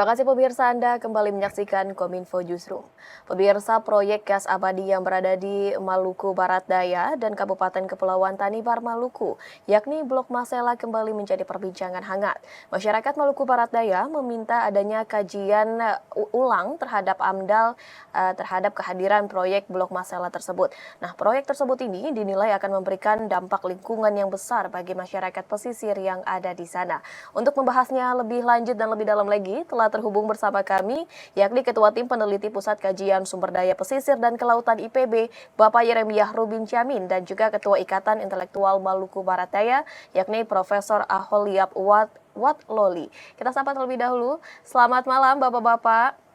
kasih pemirsa, Anda kembali menyaksikan Kominfo Newsroom. Pemirsa, proyek gas abadi yang berada di Maluku Barat Daya dan Kabupaten Kepulauan Tanibar Maluku, yakni Blok Masela kembali menjadi perbincangan hangat. Masyarakat Maluku Barat Daya meminta adanya kajian ulang terhadap AMDAL terhadap kehadiran proyek Blok Masela tersebut. Nah, proyek tersebut ini dinilai akan memberikan dampak lingkungan yang besar bagi masyarakat pesisir yang ada di sana. Untuk membahasnya lebih lanjut dan lebih dalam lagi, telah terhubung bersama kami, yakni Ketua Tim Peneliti Pusat Kajian Sumber Daya Pesisir dan Kelautan IPB, Bapak Yeremiah Rubin Jamin, dan juga Ketua Ikatan Intelektual Maluku Barat Daya, yakni Profesor Aholiap Watloli. Kita sapa terlebih dahulu. Selamat malam, Bapak-Bapak.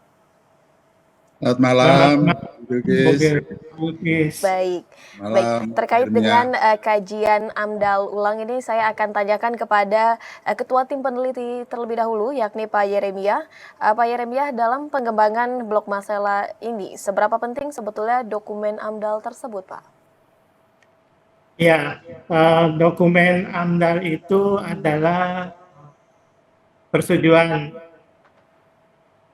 Selamat malam, Bilkis. Baik. Malam, Terkait Yeremia. dengan kajian AMDAL ulang ini, saya akan tanyakan kepada Ketua Tim Peneliti terlebih dahulu, yakni Pak Yeremiah. Pak Yeremiah, dalam pengembangan Blok Masela ini, seberapa penting sebetulnya dokumen AMDAL tersebut, Pak? Ya, dokumen AMDAL itu adalah persetujuan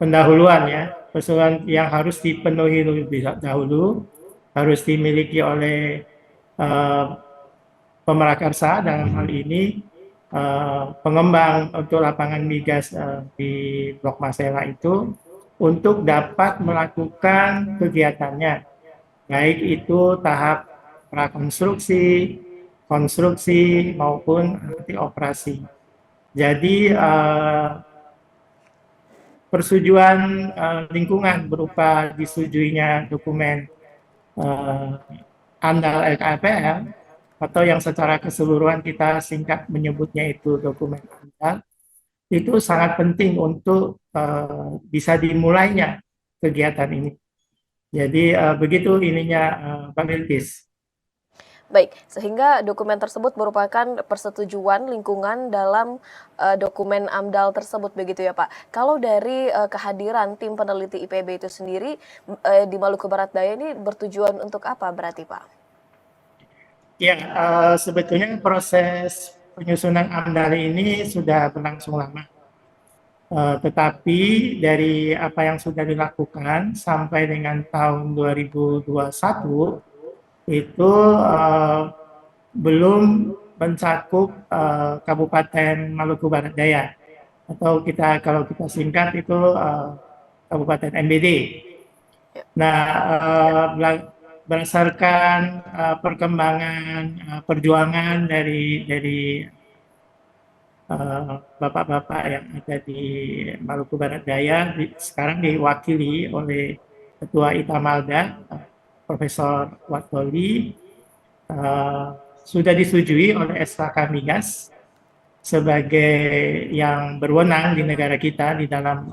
pendahuluan ya, persetujuan yang harus dipenuhi lebih dahulu, harus dimiliki oleh pemrakarsa dalam hal ini pengembang untuk lapangan migas di Blok Masela itu untuk dapat melakukan kegiatannya, baik itu tahap prakonstruksi, konstruksi maupun nanti operasi. Jadi persetujuan lingkungan berupa disetujuinya dokumen AMDAL LKPL atau yang secara keseluruhan kita singkat menyebutnya itu dokumen AMDAL, itu sangat penting untuk bisa dimulainya kegiatan ini. Jadi begitu ininya Pak Bilkis. Baik, sehingga dokumen tersebut merupakan persetujuan lingkungan dalam dokumen AMDAL tersebut, begitu ya Pak. Kalau dari kehadiran tim peneliti IPB itu sendiri di Maluku Barat Daya ini bertujuan untuk apa berarti Pak? Ya, sebetulnya proses penyusunan AMDAL ini sudah berlangsung lama. Tetapi dari apa yang sudah dilakukan sampai dengan tahun 2021 itu belum mencakup Kabupaten Maluku Barat Daya, atau kalau kita singkat itu Kabupaten MBD. Nah, berdasarkan perkembangan perjuangan dari bapak-bapak yang ada di Maluku Barat Daya, sekarang diwakili oleh Ketua Itamalda, Profesor Watloli, sudah disetujui oleh SKK Migas sebagai yang berwenang di negara kita di dalam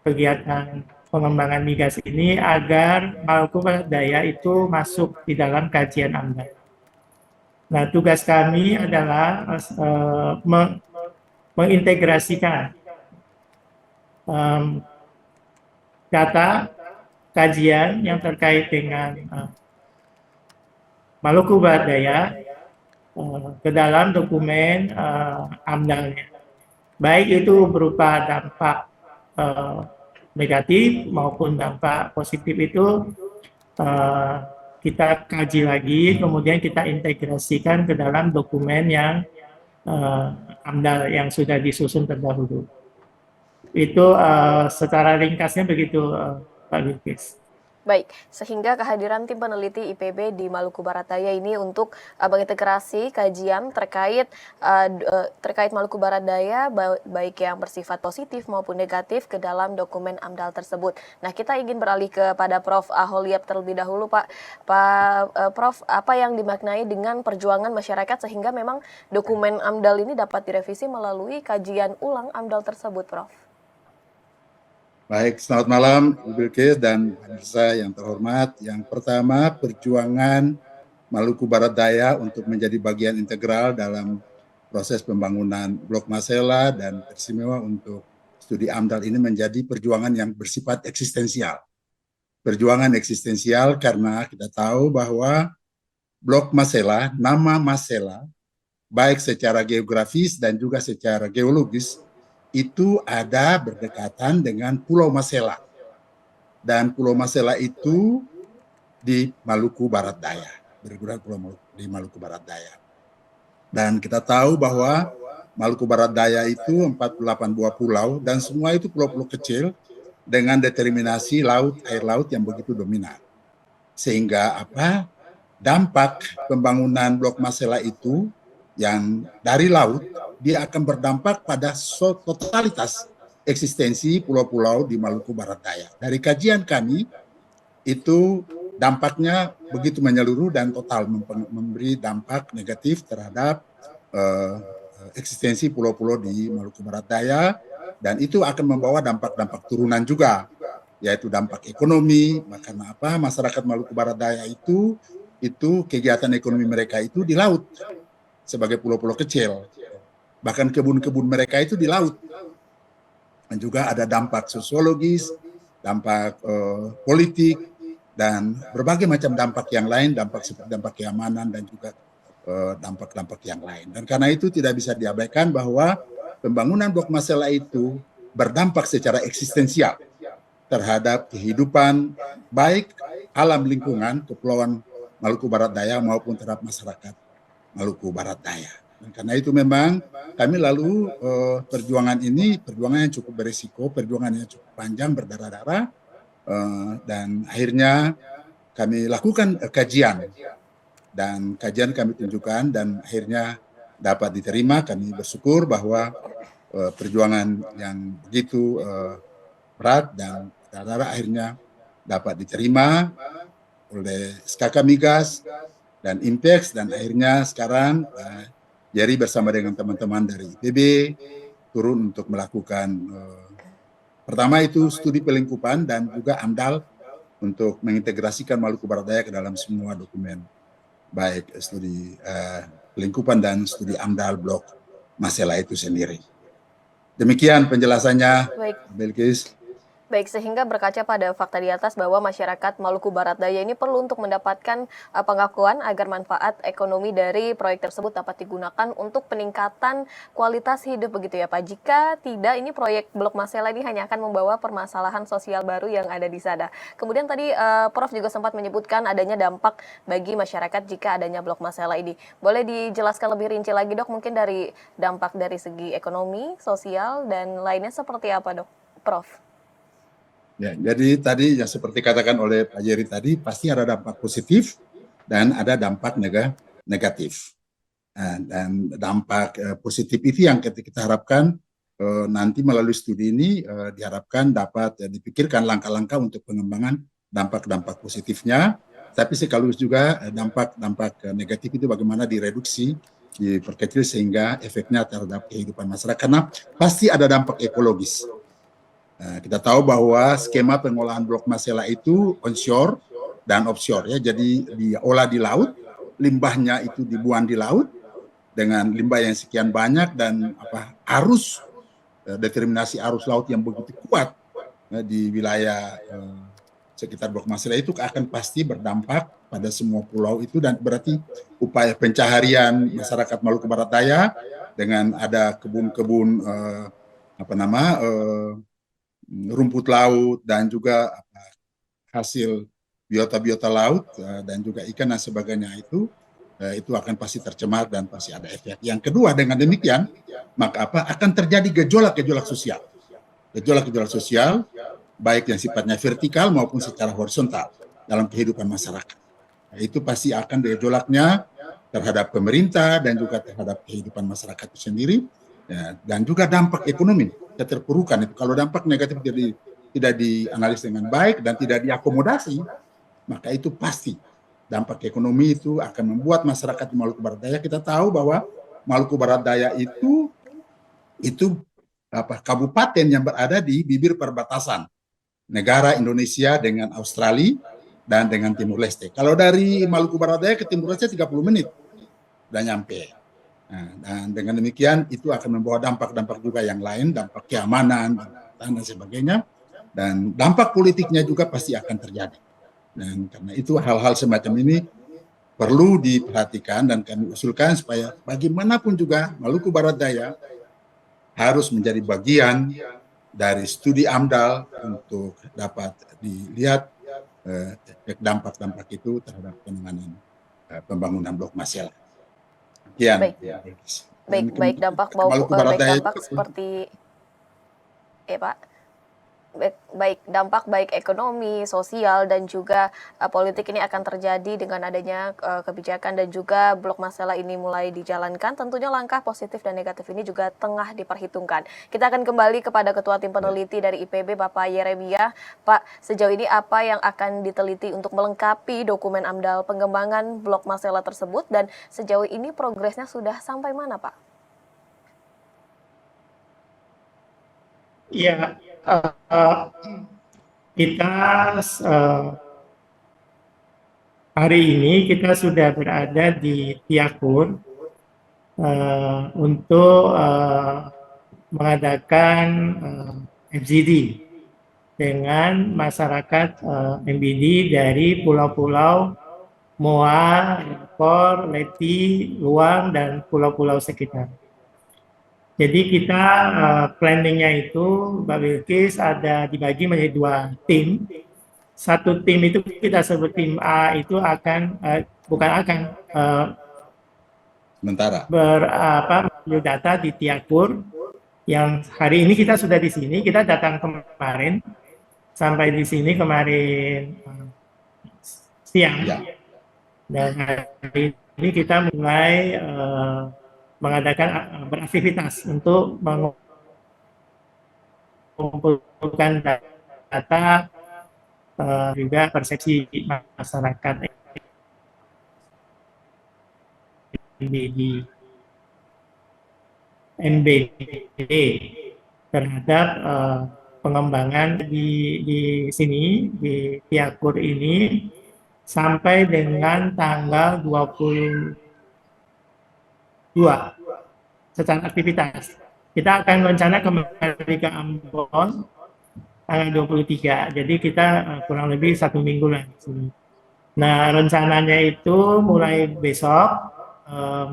kegiatan pengembangan migas ini, agar Maluku Barat Daya itu masuk di dalam kajian AMDAL. Nah, tugas kami adalah mengintegrasikan data kajian yang terkait dengan Maluku Barat Daya ke dalam dokumen AMDAL-nya. Baik itu berupa dampak negatif maupun dampak positif, itu kita kaji lagi, kemudian kita integrasikan ke dalam dokumen yang AMDAL yang sudah disusun terdahulu. Itu secara ringkasnya begitu, Pak Bilkis. Baik, sehingga kehadiran tim peneliti IPB di Maluku Barat Daya ini untuk mengintegrasi kajian terkait Maluku Barat Daya, baik yang bersifat positif maupun negatif ke dalam dokumen AMDAL tersebut. Nah, kita ingin beralih kepada Prof. Aholiap terlebih dahulu, Pak. Prof, apa yang dimaknai dengan perjuangan masyarakat sehingga memang dokumen AMDAL ini dapat direvisi melalui kajian ulang AMDAL tersebut, Prof? Baik, selamat malam, Bu Bilkis dan pemirsa yang terhormat. Yang pertama, perjuangan Maluku Barat Daya untuk menjadi bagian integral dalam proses pembangunan Blok Masela dan teristimewa untuk studi AMDAL ini menjadi perjuangan yang bersifat eksistensial. Perjuangan eksistensial karena kita tahu bahwa Blok Masela, nama Masela, baik secara geografis dan juga secara geologis, itu ada berdekatan dengan Pulau Masela. Dan Pulau Masela itu di Maluku Barat Daya, bergerak di Maluku Barat Daya. Dan kita tahu bahwa Maluku Barat Daya itu 48 buah pulau dan semua itu pulau-pulau kecil dengan determinasi air laut yang begitu dominan. Sehingga dampak pembangunan Blok Masela itu yang dari laut dia akan berdampak pada totalitas eksistensi pulau-pulau di Maluku Barat Daya. Dari kajian kami itu dampaknya begitu menyeluruh dan total memberi dampak negatif terhadap eksistensi pulau-pulau di Maluku Barat Daya, dan itu akan membawa dampak-dampak turunan juga, yaitu dampak ekonomi. Karena masyarakat Maluku Barat Daya itu kegiatan ekonomi mereka itu di laut sebagai pulau-pulau kecil, bahkan kebun-kebun mereka itu di laut. Dan juga ada dampak sosiologis, dampak politik, dan berbagai macam dampak yang lain, dampak keamanan dan juga dampak-dampak yang lain. Dan karena itu tidak bisa diabaikan bahwa pembangunan Blok Masela itu berdampak secara eksistensial terhadap kehidupan baik alam lingkungan Kepulauan Maluku Barat Daya maupun terhadap masyarakat Maluku Barat Daya. Dan karena itu memang kami lalu perjuangan ini perjuangan yang cukup berisiko, perjuangan yang cukup panjang, berdarah-darah, dan akhirnya kami lakukan kajian, dan kajian kami tunjukkan dan akhirnya dapat diterima. Kami bersyukur bahwa perjuangan yang begitu berat dan berdarah akhirnya dapat diterima oleh SKK Migas dan Impex, dan akhirnya sekarang Jerry bersama dengan teman-teman dari IPB turun untuk melakukan pertama itu studi pelingkupan dan juga AMDAL untuk mengintegrasikan Maluku Barat Daya ke dalam semua dokumen, baik studi pelingkupan dan studi AMDAL Blok Masela itu sendiri. Demikian penjelasannya, Bilkis. Baik, sehingga berkaca pada fakta di atas bahwa masyarakat Maluku Barat Daya ini perlu untuk mendapatkan pengakuan agar manfaat ekonomi dari proyek tersebut dapat digunakan untuk peningkatan kualitas hidup, begitu ya Pak. Jika tidak, ini proyek Blok Masela ini hanya akan membawa permasalahan sosial baru yang ada di sana. Kemudian tadi Prof juga sempat menyebutkan adanya dampak bagi masyarakat jika adanya Blok Masela ini. Boleh dijelaskan lebih rinci lagi dok, mungkin dari dampak dari segi ekonomi, sosial, dan lainnya seperti apa dok, Prof? Ya, jadi tadi yang seperti katakan oleh Pak Jerry tadi, pasti ada dampak positif dan ada dampak negatif. Dan dampak positif itu yang kita harapkan nanti melalui studi ini diharapkan dapat dipikirkan langkah-langkah untuk pengembangan dampak-dampak positifnya, tapi sekaligus juga dampak-dampak negatif itu bagaimana direduksi, diperkecil sehingga efeknya terhadap kehidupan masyarakat. Karena pasti ada dampak ekologis. Kita tahu bahwa skema pengolahan Blok Masela itu onshore dan offshore, ya. Jadi diolah di laut, limbahnya itu dibuang di laut dengan limbah yang sekian banyak, dan determinasi arus laut yang begitu kuat di wilayah sekitar Blok Masela itu akan pasti berdampak pada semua pulau itu, dan berarti upaya pencaharian masyarakat Maluku Barat Daya dengan ada kebun-kebun rumput laut dan juga hasil biota-biota laut dan juga ikan dan sebagainya itu akan pasti tercemar dan pasti ada efek. Yang kedua, dengan demikian maka akan terjadi gejolak-gejolak sosial baik yang sifatnya vertikal maupun secara horizontal dalam kehidupan masyarakat. Itu pasti akan gejolaknya terhadap pemerintah dan juga terhadap kehidupan masyarakat itu sendiri, ya, dan juga dampak ekonomi. Keterpurukan itu, kalau dampak negatif tidak dianalisis dengan baik dan tidak diakomodasi, maka itu pasti dampak ekonomi itu akan membuat masyarakat di Maluku Barat Daya, kita tahu bahwa Maluku Barat Daya itu kabupaten yang berada di bibir perbatasan negara Indonesia dengan Australia dan dengan Timur Leste. Kalau dari Maluku Barat Daya ke Timur Leste 30 menit udah nyampe. Dan dengan demikian itu akan membawa dampak-dampak juga yang lain, dampak keamanan dan sebagainya, dan dampak politiknya juga pasti akan terjadi. Dan karena itu hal-hal semacam ini perlu diperhatikan dan kami usulkan supaya bagaimanapun juga Maluku Barat Daya harus menjadi bagian dari studi AMDAL untuk dapat dilihat dampak-dampak itu terhadap penanganan pembangunan Blok Masela. Sekian. Baik, baik dampak Maluku Barat baik Daya dampak seperti Pak. Baik dampak baik ekonomi, sosial dan juga politik ini akan terjadi dengan adanya kebijakan dan juga Blok Masela ini mulai dijalankan. Tentunya langkah positif dan negatif ini juga tengah diperhitungkan. Kita akan kembali kepada Ketua Tim Peneliti dari IPB, Bapak Yeremia. Pak, sejauh ini apa yang akan diteliti untuk melengkapi dokumen AMDAL pengembangan Blok Masela tersebut dan sejauh ini progresnya sudah sampai mana, Pak? Ya, kita hari ini kita sudah berada di Tiakur untuk mengadakan FGD dengan masyarakat MBD dari pulau-pulau Moa, Kor, Leti, Luang, dan pulau-pulau sekitar. Jadi kita planningnya itu, Mbak Bilkis, ada dibagi menjadi 2 tim. Satu tim itu kita sebut tim A itu akan sementara mengambil data di Tiakur. Yang hari ini kita sudah di sini, kita datang kemarin sampai di sini kemarin siang. Ya. Dan hari ini kita mulai mengadakan beraktivitas untuk mengumpulkan data juga persepsi masyarakat MBD terhadap pengembangan di sini di Tiakur ini sampai dengan tanggal 22 secara aktivitas. Kita akan rencana kembali ke Ambon tanggal 23. Jadi kita kurang lebih 1 minggu lah di sini. Nah, rencananya itu mulai besok,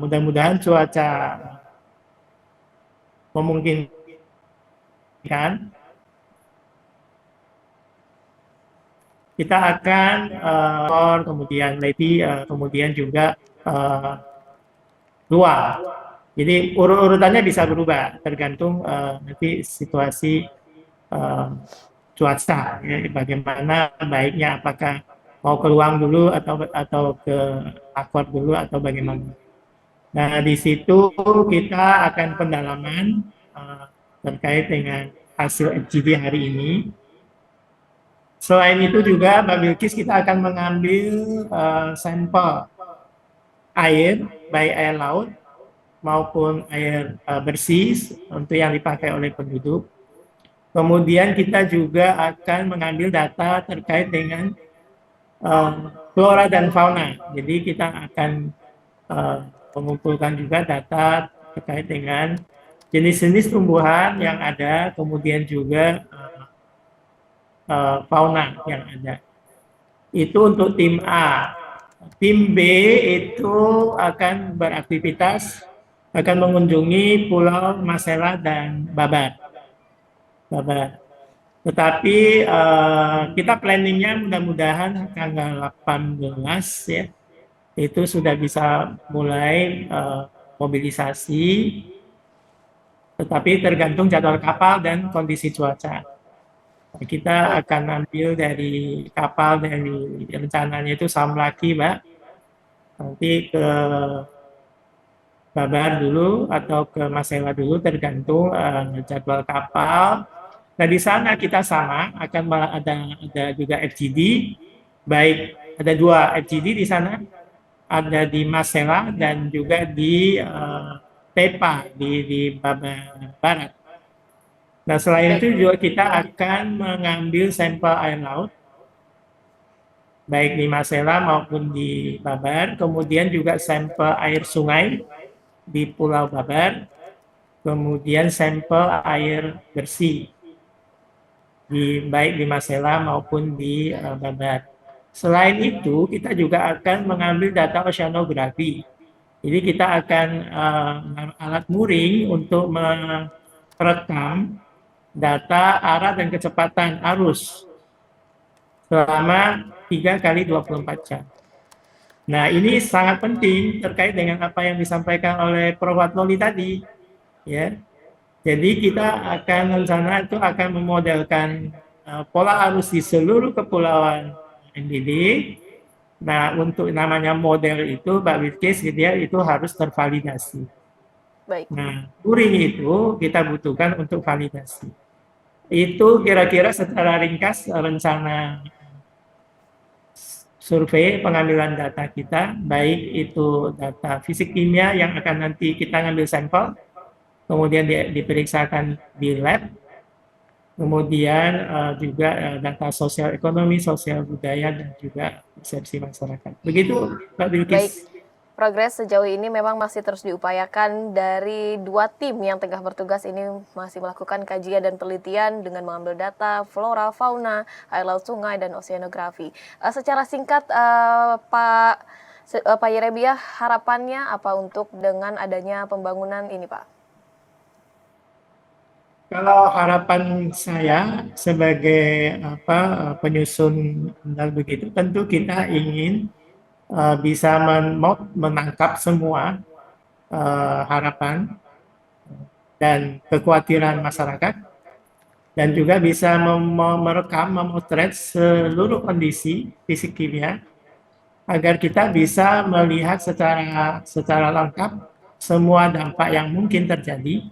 mudah-mudahan cuaca memungkinkan, kita akan kemudian Leti, kemudian juga Luang. Jadi urutannya bisa berubah tergantung nanti situasi cuaca, ya, bagaimana baiknya, apakah mau ke Luang dulu atau ke Akor dulu atau bagaimana. Nah, di situ kita akan pendalaman terkait dengan hasil FGD hari ini. Selain itu juga, Mbak Bilkis, kita akan mengambil sampel air, baik air laut maupun air bersih untuk yang dipakai oleh penduduk. Kemudian kita juga akan mengambil data terkait dengan flora dan fauna. Jadi kita akan mengumpulkan juga data terkait dengan jenis-jenis tumbuhan yang ada, kemudian juga fauna yang ada. Itu untuk tim A. Tim B itu akan beraktivitas, akan mengunjungi Pulau Masela dan Babat. Tetapi kita planningnya mudah-mudahan tanggal 18 ya, itu sudah bisa mulai mobilisasi, tetapi tergantung jadwal kapal dan kondisi cuaca. Kita akan ambil dari kapal, dari rencananya itu Samlaki, Mbak, nanti ke Babar dulu atau ke Masela dulu, tergantung jadwal kapal. Nah, di sana kita sama akan ada juga FGD, baik ada 2 FGD di sana, ada di Masela dan juga di Tepa di Babar Barat. Nah, selain itu juga kita akan mengambil sampel air laut, baik di Masela maupun di Babar, kemudian juga sampel air sungai di Pulau Babar, kemudian sampel air bersih, baik di Masela maupun di Babar. Selain itu, kita juga akan mengambil data oceanografi. Jadi kita akan alat mooring untuk rekam data arah dan kecepatan arus selama 3 kali 24 jam. Nah, ini sangat penting terkait dengan apa yang disampaikan oleh Prof. Watmoli tadi, ya. Jadi kita akan rencana itu akan memodelkan pola arus di seluruh kepulauan NDD. Nah, untuk namanya model itu, Mbak Wilkes, gitu ya, itu harus tervalidasi. Baik. Nah, touring itu kita butuhkan untuk validasi. Itu kira-kira secara ringkas rencana survei pengambilan data kita, baik itu data fisik kimia yang akan nanti kita ngambil sampel, kemudian diperiksakan di lab, kemudian juga data sosial ekonomi, sosial budaya, dan juga persepsi masyarakat. Begitu, Mbak Bilkis. Baik, progres sejauh ini memang masih terus diupayakan dari 2 tim yang tengah bertugas ini masih melakukan kajian dan penelitian dengan mengambil data flora, fauna, air laut, sungai, dan oseanografi. Secara singkat, Pak Yeremia, harapannya apa untuk dengan adanya pembangunan ini, Pak? Kalau harapan saya sebagai penyusun dan begitu, tentu kita ingin bisa menangkap semua harapan dan kekhawatiran masyarakat, dan juga bisa merekam, memotret seluruh kondisi fisik kimia agar kita bisa melihat secara lengkap semua dampak yang mungkin terjadi,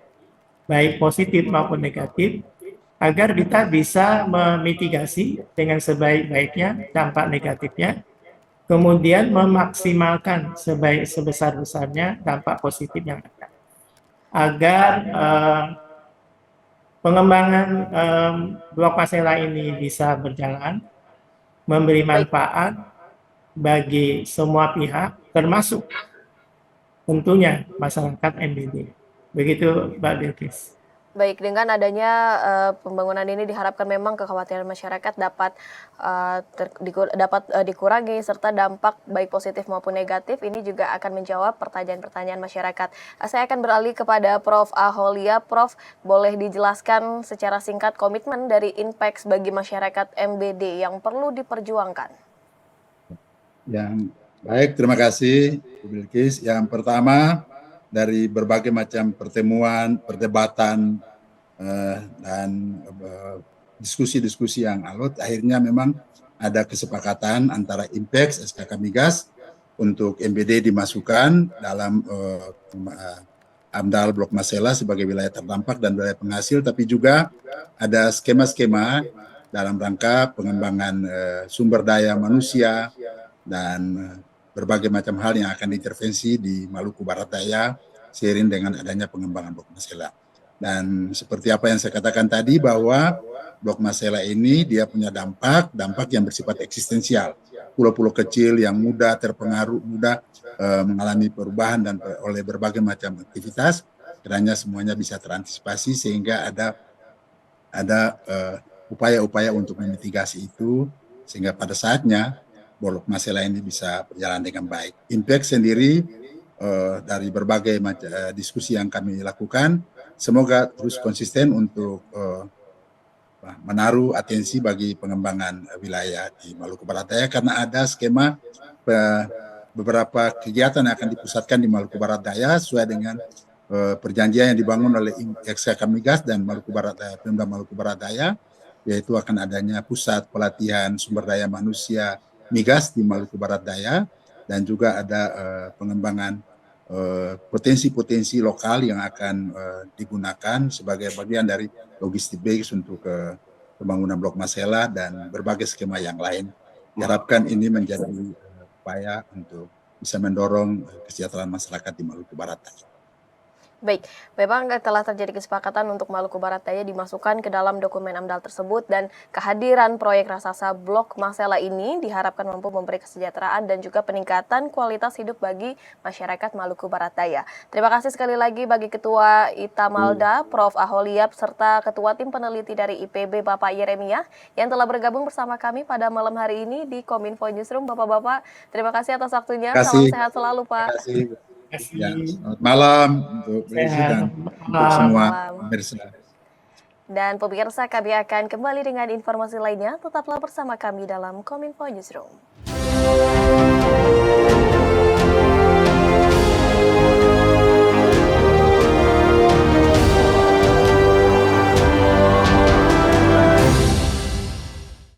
baik positif maupun negatif, agar kita bisa memitigasi dengan sebaik-baiknya dampak negatifnya, kemudian memaksimalkan sebesar-besarnya dampak positif yang ada. Agar pengembangan Blok Masela ini bisa berjalan, memberi manfaat bagi semua pihak, termasuk tentunya masyarakat NDD. Begitu, Mbak Bilkis. Baik, dengan adanya pembangunan ini diharapkan memang kekhawatiran masyarakat dapat dikurangi, serta dampak baik positif maupun negatif ini juga akan menjawab pertanyaan-pertanyaan masyarakat. Saya akan beralih kepada Prof. Aholia. Prof, boleh dijelaskan secara singkat komitmen dari INPEX bagi masyarakat MBD yang perlu diperjuangkan? Yang baik, terima kasih, Bu Bilkis. Yang pertama, dari berbagai macam pertemuan, perdebatan, dan diskusi-diskusi yang alot, akhirnya memang ada kesepakatan antara INPEX, SKK Migas, untuk MBD dimasukkan dalam AMDAL Blok Masela sebagai wilayah terdampak dan wilayah penghasil, tapi juga ada skema-skema dalam rangka pengembangan sumber daya manusia dan berbagai macam hal yang akan diintervensi di Maluku Barat Daya seiring dengan adanya pengembangan Blok Masela. Dan seperti apa yang saya katakan tadi, bahwa Blok Masela ini dia punya dampak yang bersifat eksistensial. Pulau-pulau kecil yang mudah terpengaruh, mudah mengalami perubahan dan oleh berbagai macam aktivitas, kiranya semuanya bisa terantisipasi sehingga ada upaya-upaya untuk memitigasi itu, sehingga pada saatnya Blok Masela ini bisa berjalan dengan baik. INPEX sendiri dari berbagai diskusi yang kami lakukan, semoga terus konsisten untuk menaruh atensi bagi pengembangan wilayah di Maluku Barat Daya, karena ada skema beberapa kegiatan yang akan dipusatkan di Maluku Barat Daya sesuai dengan perjanjian yang dibangun oleh SKK Migas dan Maluku Barat Daya, Pemda Maluku Barat Daya, yaitu akan adanya pusat pelatihan sumber daya manusia migas di Maluku Barat Daya, dan juga ada pengembangan potensi-potensi lokal yang akan digunakan sebagai bagian dari logistik base untuk pembangunan Blok Masela dan berbagai skema yang lain. Diharapkan ini menjadi upaya untuk bisa mendorong kesejahteraan masyarakat di Maluku Barat Daya. Baik, memang telah terjadi kesepakatan untuk Maluku Barat Daya dimasukkan ke dalam dokumen AMDAL tersebut, dan kehadiran proyek raksasa Blok Masela ini diharapkan mampu memberi kesejahteraan dan juga peningkatan kualitas hidup bagi masyarakat Maluku Barat Daya. Terima kasih sekali lagi bagi Ketua Itamalda, Prof. Aholia, serta Ketua Tim Peneliti dari IPB, Bapak Yeremia, yang telah bergabung bersama kami pada malam hari ini di Kominfo Newsroom. Bapak-bapak, terima kasih atas waktunya. Salam sehat selalu, Pak. Terima kasih. kasih. Ya, selamat malam untuk Rezi Sehat. dan Selamat untuk malam. semua Malam. pemirsa. Dan pemirsa, kami akan kembali dengan informasi lainnya. Tetaplah bersama kami dalam Kominfo Newsroom.